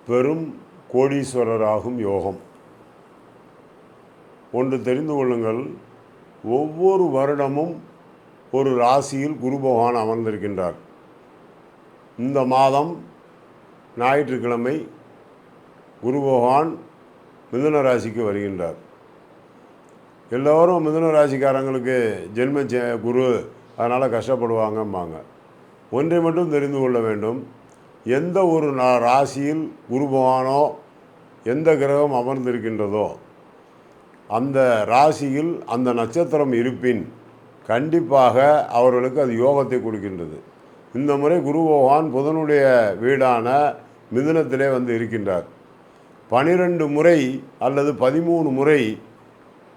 பெரும் கோடீஸ்வரராகும் யோகம். ஒன்று தெரிந்து கொள்ளுங்கள், ஒவ்வொரு வருடமும் ஒரு ராசியில் குரு பகவான் அமர்ந்திருக்கின்றார். இந்த மாதம் ஞாயிற்றுக்கிழமை குரு பகவான் மிதுன ராசிக்கு வருகின்றார். எல்லோரும் மிதுன ராசிக்காரங்களுக்கு ஜென்ம குரு, அதனால் கஷ்டப்படுவாங்கம்பாங்க. ஒன்றை மட்டும் தெரிந்து கொள்ள வேண்டும், எந்த ஒரு ராசியில் குரு பகவானோ எந்த கிரகம் அமர்ந்திருக்கின்றதோ அந்த ராசியில் அந்த நட்சத்திரம் இருப்பின் கண்டிப்பாக அவர்களுக்கு அது யோகத்தை கொடுக்கின்றது. இந்த முறை குரு பகவான் புதனுடைய வீடான மிதுனத்திலே வந்து இருக்கின்றார். 12 முறை அல்லது 13 முறை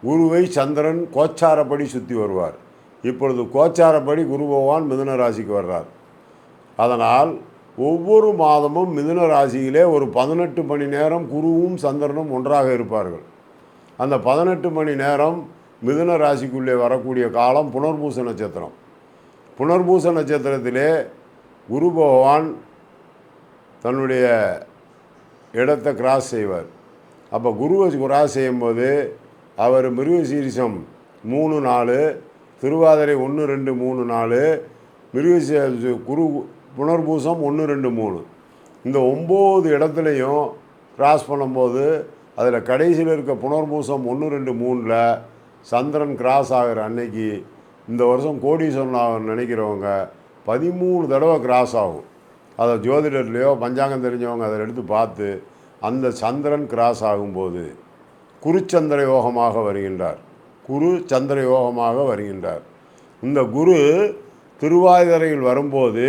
குருவை சந்திரன் கோச்சாரப்படி சுற்றி வருவார். இப்பொழுது கோச்சாரப்படி குரு பகவான் மிதுன ராசிக்கு வர்றார். அதனால் ஒவ்வொரு மாதமும் மிதுன ராசியிலே ஒரு 18 மணி நேரம் குருவும் சந்திரனும் ஒன்றாக இருப்பார்கள். அந்த 18 மணி நேரம் மிதுன ராசிக்குள்ளே வரக்கூடிய காலம் புனர்பூச நட்சத்திரம். புனர்பூச நட்சத்திரத்திலே குரு பகவான் தன்னுடைய இடத்தை கிராஸ் செய்வார். அப்போ குருவை கிராஸ் செய்யும்போது அவர் மிருகசீரிசம் 3 4, திருவாதிரை 1 2 3 4, குரு புனர்பூசம் 1 2 3, இந்த 9 இடத்துலையும் கிராஸ் பண்ணும்போது அதில் கடைசியில் இருக்க புனர்பூசம் 1 2 3ல் சந்திரன் கிராஸ் ஆகிற அன்னைக்கு இந்த வருஷம் கோடீஸ்வரன் நினைக்கிறவங்க 13 தடவை கிராஸ் ஆகும். அதை ஜோதிடர்லையோ பஞ்சாங்கம் தெரிஞ்சவங்க அதை எடுத்து பார்த்து, அந்த சந்திரன் கிராஸ் ஆகும்போது குருச்சந்திர யோகமாக வருகின்றார். குரு சந்திர யோகமாக வருகின்றார். இந்த குரு திருவாதிரையில் வரும்போது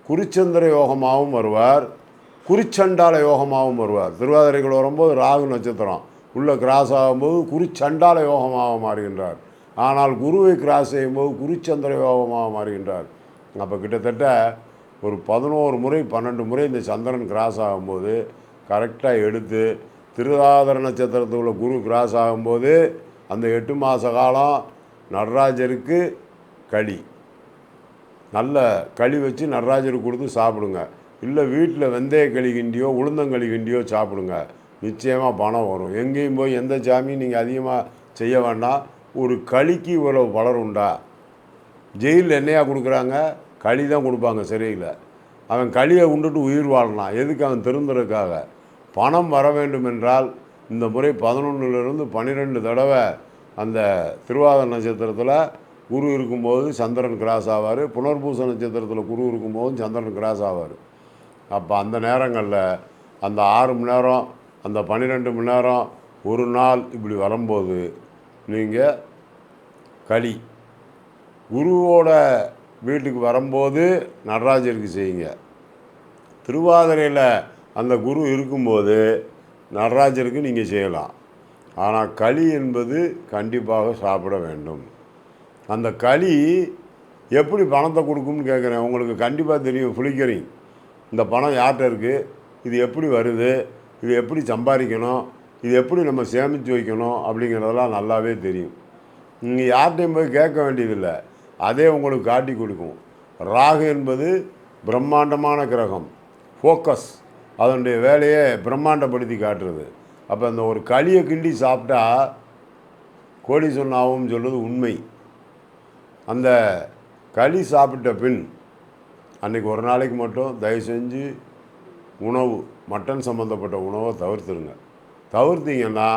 குருச்சந்திர யோகமாகவும் வருவார், குறிச்சண்டால யோகமாகவும் வருவார். திருவாதிரைகள் வரும்போது ராகு நட்சத்திரம் உள்ளே கிராஸ் ஆகும்போது குறிச்சண்டால யோகமாக மாறுகின்றார். ஆனால் குருவை கிராஸ் செய்யும்போது குறிச்சந்திர யோகமாக மாறுகின்றார். அப்போ கிட்டத்தட்ட ஒரு 11 முறை 12 முறை இந்த சந்திரன் கிராஸ் ஆகும்போது கரெக்டாக எடுத்து திருவாதிரை நட்சத்திரத்துக்குள்ள குரு கிராஸ் ஆகும்போது அந்த 8 மாத காலம் நடராஜருக்கு களி, நல்ல களி வச்சு நடராஜருக்கு கொடுத்து சாப்பிடுங்க. இல்லை வீட்டில் வெந்தய களி கிண்டியோ உளுந்தங்களி கிண்டியோ சாப்பிடுங்க. நிச்சயமாக பணம் வரும். எங்கேயும் போய் எந்த சாமியும் நீங்கள் அதிகமாக செய்ய வேண்டாம். ஒரு களிக்கு இவ்வளவு பலர் உண்டா? ஜெயிலில் என்னையா கொடுக்குறாங்க? களி தான் கொடுப்பாங்க சிறையில். அவன் களியை உண்டுட்டு உயிர் வாழலாம். எதுக்கு? அவன் திருந்துறதுக்காக. பணம் வர வேண்டும் என்றால் இந்த முறை 11லிருந்து 12 தடவை அந்த திருவாதிரை நட்சத்திரத்தில் குரு இருக்கும்போது சந்திரன் கிராஸ் ஆவார், புனர்பூச நட்சத்திரத்தில் குரு இருக்கும்போது சந்திரன் கிராஸ் ஆவார். அப்போ அந்த நேரங்களில் அந்த 6 மணி நேரம், அந்த 12 மணி நேரம், ஒரு நாள் இப்படி வரும்போது நீங்கள் களி குருவோட வீட்டுக்கு வரும்போது நடராஜருக்கு செய்யுங்க. திருவாதிரையில் அந்த குரு இருக்கும்போது நடராஜருக்கு நீங்கள் செய்யலாம். ஆனால் களி என்பது கண்டிப்பாக சாப்பிட வேண்டும். அந்த களி எப்படி பணத்தை கொடுக்கும்னு கேட்குறேன். உங்களுக்கு கண்டிப்பாக தெரியும். புளிக்கரிங், இந்த பணம் யார்கிட்ட இருக்குது, இது எப்படி வருது, இது எப்படி சம்பாதிக்கணும், இது எப்படி நம்ம சேமித்து வைக்கணும் அப்படிங்கிறதெல்லாம் நல்லாவே தெரியும். நீங்கள் யார்கிட்டையும் போய் கேட்க வேண்டியதில்லை, அதே உங்களுக்கு காட்டி கொடுக்கும். ராகு என்பது பிரம்மாண்டமான கிரகம், ஃபோக்கஸ், அதனுடைய வேலையை பிரம்மாண்டப்படுத்தி காட்டுறது. அப்போ அந்த ஒரு களியை கிண்டி சாப்பிட்டா கோடீஸ்வரன் ஆகும்னு சொல்கிறது உண்மை. அந்த களி சாப்பிட்ட பின் அன்றைக்கி ஒரு நாளைக்கு மட்டும் தயவு செஞ்சு உணவு, மட்டன் சம்மந்தப்பட்ட உணவை தவிர்த்துருங்க. தவிர்த்திங்கன்னா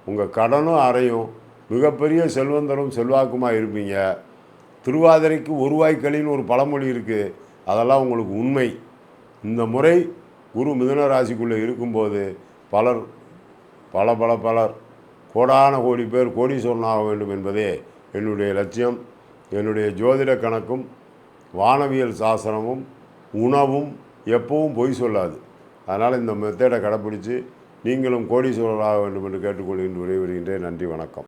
உங்கள் கடனும் அறையும், மிகப்பெரிய செல்வந்தரும் செல்வாக்குமாக இருப்பீங்க. திருவாதிரைக்கு ஒரு வாய்க்களின்னு ஒரு பழமொழி இருக்குது, அதெல்லாம் உங்களுக்கு உண்மை. இந்த முறை குரு மிதுன ராசிக்குள்ளே இருக்கும்போது பலர் பலர் கோடான கோடி பேர் கோடீஸ்வரன் ஆக வேண்டும் என்பதே என்னுடைய லட்சியம். என்னுடைய ஜோதிட கணக்கும் வானவியல் சாஸ்திரமும் உணவும் எப்பவும் பொய் சொல்லாது. அதனால் இந்த மெத்தேடை கடைப்பிடித்து நீங்களும் கோடீஸ்வரர் ஆக வேண்டும் என்று கேட்டுக்கொள்கின்ற விடைபெறுகின்றேன். நன்றி, வணக்கம்.